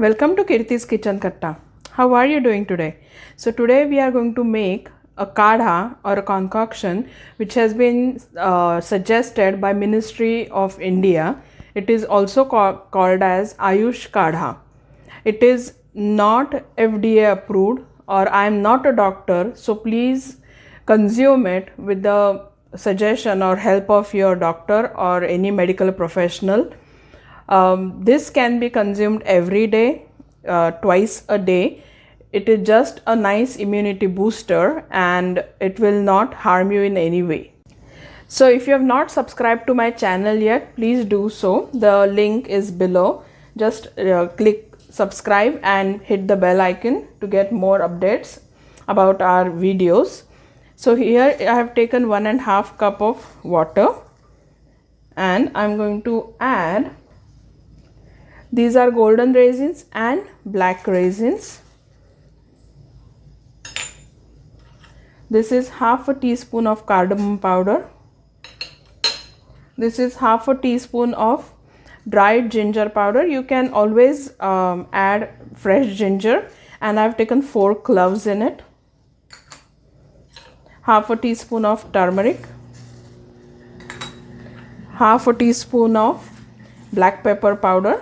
Welcome to Kirti's Kitchen Katta. How are you doing today? So today we are going to make a kadha or a concoction which has been suggested by Ministry of India. It is also called as AYUSH Kadha. It is not FDA approved, or I am not a doctor, so please consume it with the suggestion or help of your doctor or any medical professional. This can be consumed every day, twice a day. It is just a nice immunity booster and it will not harm you in any way. So if you have not subscribed to my channel yet, please do so. The link is below. Just click subscribe and hit the bell icon to get more updates about our videos. So here I have taken 1.5 cup of water and I am going to add, these are golden raisins and black raisins. This is half a teaspoon of cardamom powder. This is half a teaspoon of dried ginger powder. You can always add fresh ginger, and I have taken 4 cloves in it. Half a teaspoon of turmeric. Half a teaspoon of black pepper powder.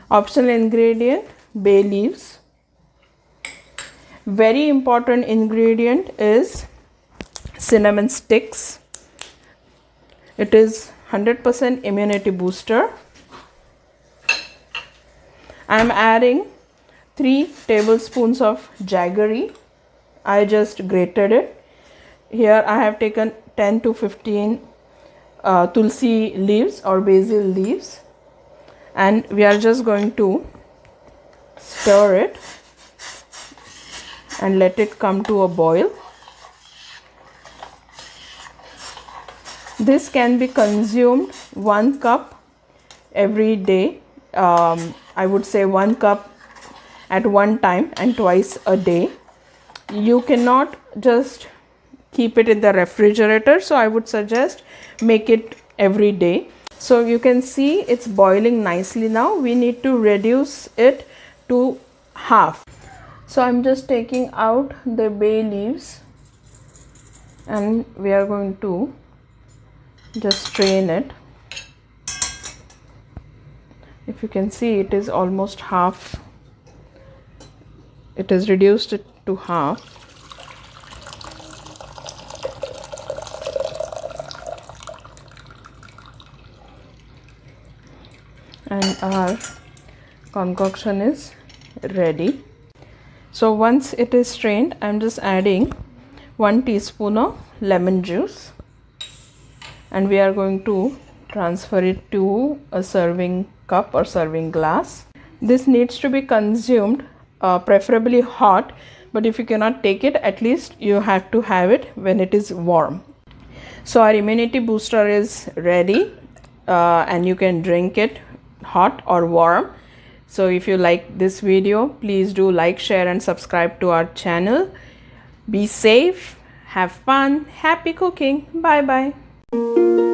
Optional ingredient, bay leaves. Very important ingredient is cinnamon sticks. It is 100% immunity booster. I am adding 3 tablespoons of jaggery. I just grated it. Here I have taken 10 to 15 tulsi leaves or basil leaves, and we are just going to stir it and let it come to a boil. This can be consumed 1 cup every day. I would say 1 cup at one time and twice a day. You cannot just keep it in the refrigerator, so I would suggest make it every day. So you can see it's boiling nicely now. We need to reduce it to half. So I'm just taking out the bay leaves and we are going to just strain it. If you can see, it is almost half. It is reduced it to half. And our concoction is ready. So once it is strained, I am just adding 1 teaspoon of lemon juice, and we are going to transfer it to a serving cup or serving glass. This needs to be consumed preferably hot, but if you cannot take it, at least you have to have it when it is warm. So our immunity booster is ready, and you can drink it hot or warm. So if you like this video, please do like, share and subscribe to our channel. Be safe, have fun, happy cooking. Bye bye.